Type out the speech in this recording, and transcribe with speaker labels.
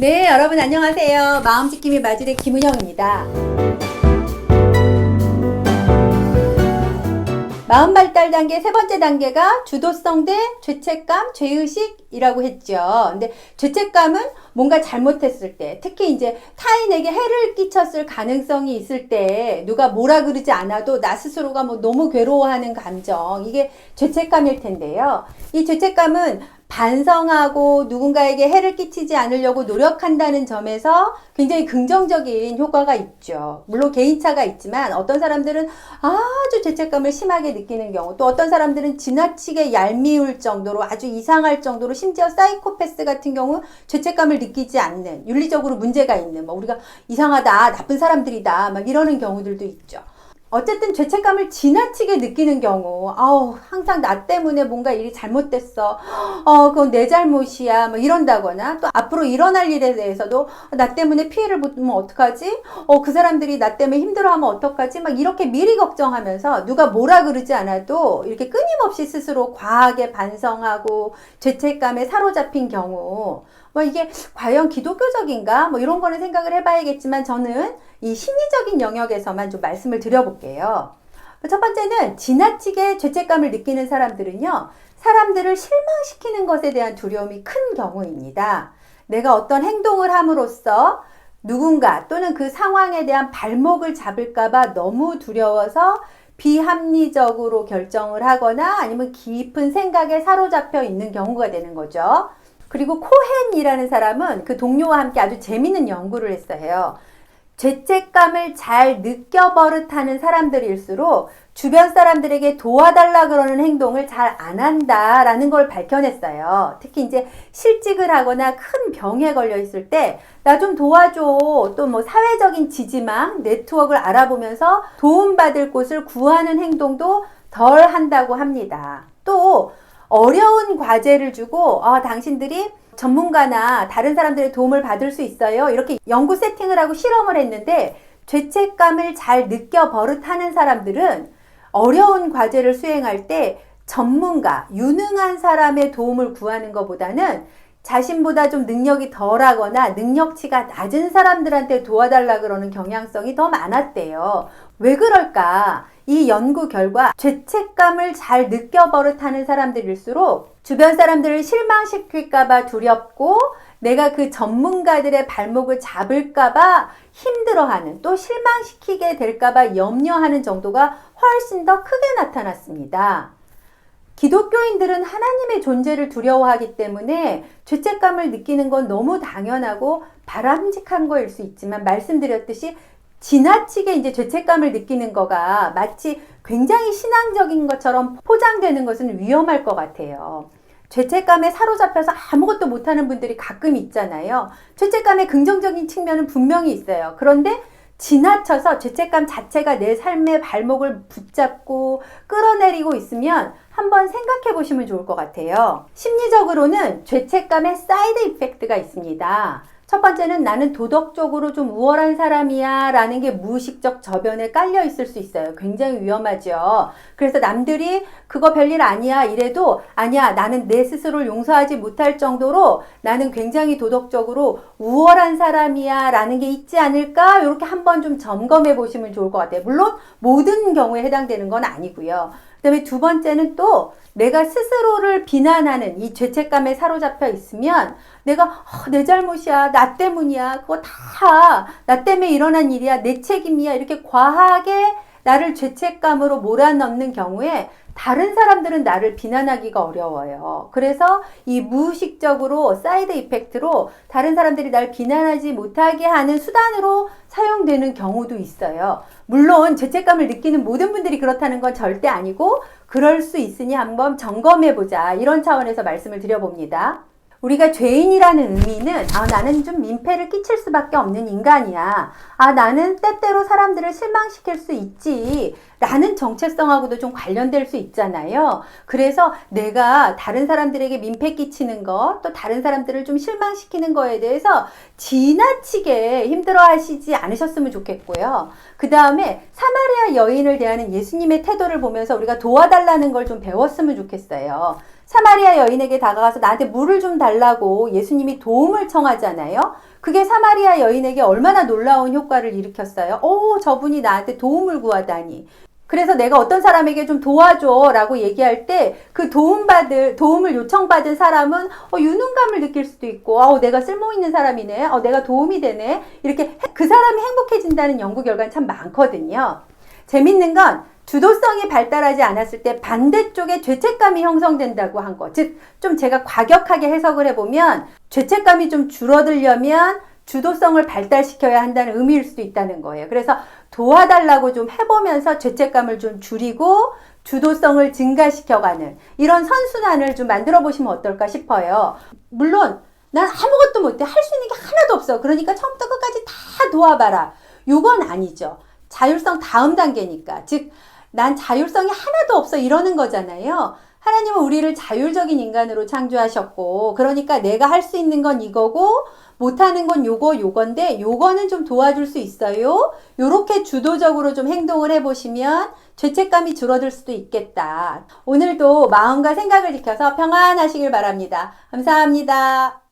Speaker 1: 네, 여러분 안녕하세요. 마음지킴이 마주대 김은영입니다. 마음 발달 단계 세 번째 단계가 주도성 대 죄책감, 죄의식이라고 했죠. 근데 죄책감은 뭔가 잘못했을 때, 특히 이제 타인에게 해를 끼쳤을 가능성이 있을 때 누가 뭐라 그러지 않아도 나 스스로가 뭐 너무 괴로워하는 감정, 이게 죄책감일 텐데요. 이 죄책감은 반성하고 누군가에게 해를 끼치지 않으려고 노력한다는 점에서 굉장히 긍정적인 효과가 있죠. 물론 개인차가 있지만 어떤 사람들은 아주 죄책감을 심하게 느끼는 경우, 또 어떤 사람들은 지나치게 얄미울 정도로 아주 이상할 정도로, 심지어 사이코패스 같은 경우 죄책감을 느끼지 않는, 윤리적으로 문제가 있는, 뭐 우리가 이상하다, 나쁜 사람들이다 막 이러는 경우들도 있죠. 어쨌든 죄책감을 지나치게 느끼는 경우, 항상 나 때문에 뭔가 일이 잘못됐어, 그건 내 잘못이야, 뭐 이런다거나, 또 앞으로 일어날 일에 대해서도 나 때문에 피해를 보면 어떡하지? 그 사람들이 나 때문에 힘들어하면 어떡하지? 막 이렇게 미리 걱정하면서 누가 뭐라 그러지 않아도 이렇게 끊임없이 스스로 과하게 반성하고 죄책감에 사로잡힌 경우, 이게 과연 기독교적인가? 뭐 이런 거는 생각을 해봐야겠지만, 저는 이 심리적인 영역에서만 좀 말씀을 드려볼게요. 첫 번째는 지나치게 죄책감을 느끼는 사람들은요, 사람들을 실망시키는 것에 대한 두려움이 큰 경우입니다. 내가 어떤 행동을 함으로써 누군가 또는 그 상황에 대한 발목을 잡을까봐 너무 두려워서 비합리적으로 결정을 하거나 아니면 깊은 생각에 사로잡혀 있는 경우가 되는 거죠. 그리고 코헨이라는 사람은 그 동료와 함께 아주 재미있는 연구를 했어요. 죄책감을 잘 느껴버릇하는 사람들일수록 주변 사람들에게 도와달라 그러는 행동을 잘 안 한다라는 걸 밝혀냈어요. 특히 이제 실직을 하거나 큰 병에 걸려 있을 때 나 좀 도와줘, 또 뭐 사회적인 지지망, 네트워크를 알아보면서 도움받을 곳을 구하는 행동도 덜 한다고 합니다. 또 어려운 과제를 주고 당신들이 전문가나 다른 사람들의 도움을 받을 수 있어요, 이렇게 연구 세팅을 하고 실험을 했는데, 죄책감을 잘 느껴 버릇하는 사람들은 어려운 과제를 수행할 때 전문가, 유능한 사람의 도움을 구하는 것보다는 자신보다 좀 능력이 덜하거나 능력치가 낮은 사람들한테 도와달라 그러는 경향성이 더 많았대요. 왜 그럴까? 이 연구 결과 죄책감을 잘 느껴 버릇하는 사람들일수록 주변 사람들을 실망시킬까봐 두렵고, 내가 그 전문가들의 발목을 잡을까봐 힘들어하는, 또 실망시키게 될까봐 염려하는 정도가 훨씬 더 크게 나타났습니다. 기독교인들은 하나님의 존재를 두려워하기 때문에 죄책감을 느끼는 건 너무 당연하고 바람직한 거일 수 있지만, 말씀드렸듯이 지나치게 이제 죄책감을 느끼는 거가 마치 굉장히 신앙적인 것처럼 포장되는 것은 위험할 것 같아요. 죄책감에 사로잡혀서 아무것도 못하는 분들이 가끔 있잖아요. 죄책감의 긍정적인 측면은 분명히 있어요. 그런데 지나쳐서 죄책감 자체가 내 삶의 발목을 붙잡고 끌어내리고 있으면 한번 생각해 보시면 좋을 것 같아요. 심리적으로는 죄책감의 사이드 이펙트가 있습니다. 첫 번째는 나는 도덕적으로 좀 우월한 사람이야 라는 게 무의식적 저변에 깔려 있을 수 있어요. 굉장히 위험하죠. 그래서 남들이 그거 별일 아니야 이래도, 아니야, 나는 내 스스로를 용서하지 못할 정도로 나는 굉장히 도덕적으로 우월한 사람이야 라는 게 있지 않을까, 이렇게 한번 좀 점검해 보시면 좋을 것 같아요. 물론 모든 경우에 해당되는 건 아니고요. 그 다음에 두 번째는 또 내가 스스로를 비난하는 이 죄책감에 사로잡혀 있으면, 내가 내 잘못이야, 나 때문이야, 그거 다 나 때문에 일어난 일이야, 내 책임이야, 이렇게 과하게 나를 죄책감으로 몰아넣는 경우에 다른 사람들은 나를 비난하기가 어려워요. 그래서 이 무의식적으로 사이드 이펙트로 다른 사람들이 날 비난하지 못하게 하는 수단으로 사용되는 경우도 있어요. 물론 죄책감을 느끼는 모든 분들이 그렇다는 건 절대 아니고, 그럴 수 있으니 한번 점검해보자, 이런 차원에서 말씀을 드려봅니다. 우리가 죄인이라는 의미는 나는 좀 민폐를 끼칠 수밖에 없는 인간이야, 나는 때때로 사람들을 실망시킬 수 있지 라는 정체성하고도 좀 관련될 수 있잖아요. 그래서 내가 다른 사람들에게 민폐 끼치는 것, 또 다른 사람들을 좀 실망시키는 거에 대해서 지나치게 힘들어 하시지 않으셨으면 좋겠고요. 그 다음에 사마리아 여인을 대하는 예수님의 태도를 보면서 우리가 도와달라는 걸 좀 배웠으면 좋겠어요. 사마리아 여인에게 다가가서 나한테 물을 좀 달라고 예수님이 도움을 청하잖아요. 그게 사마리아 여인에게 얼마나 놀라운 효과를 일으켰어요. 오, 저분이 나한테 도움을 구하다니. 그래서 내가 어떤 사람에게 좀 도와줘 라고 얘기할 때 그 도움을 요청받은 사람은 유능감을 느낄 수도 있고, 내가 쓸모있는 사람이네, 내가 도움이 되네, 이렇게 그 사람이 행복해진다는 연구 결과는 참 많거든요. 재밌는 건 주도성이 발달하지 않았을 때 반대쪽에 죄책감이 형성된다고 한 거. 즉, 좀 제가 과격하게 해석을 해보면 죄책감이 좀 줄어들려면 주도성을 발달시켜야 한다는 의미일 수도 있다는 거예요. 그래서 도와달라고 좀 해보면서 죄책감을 좀 줄이고 주도성을 증가시켜가는 이런 선순환을 좀 만들어 보시면 어떨까 싶어요. 물론 난 아무것도 못해. 할 수 있는 게 하나도 없어. 그러니까 처음부터 끝까지 다 도와봐라. 이건 아니죠. 자율성 다음 단계니까. 즉, 난 자율성이 하나도 없어 이러는 거잖아요. 하나님은 우리를 자율적인 인간으로 창조하셨고, 그러니까 내가 할 수 있는 건 이거고 못하는 건 요건데 요거는 좀 도와줄 수 있어요. 요렇게 주도적으로 좀 행동을 해보시면 죄책감이 줄어들 수도 있겠다. 오늘도 마음과 생각을 지켜서 평안하시길 바랍니다. 감사합니다.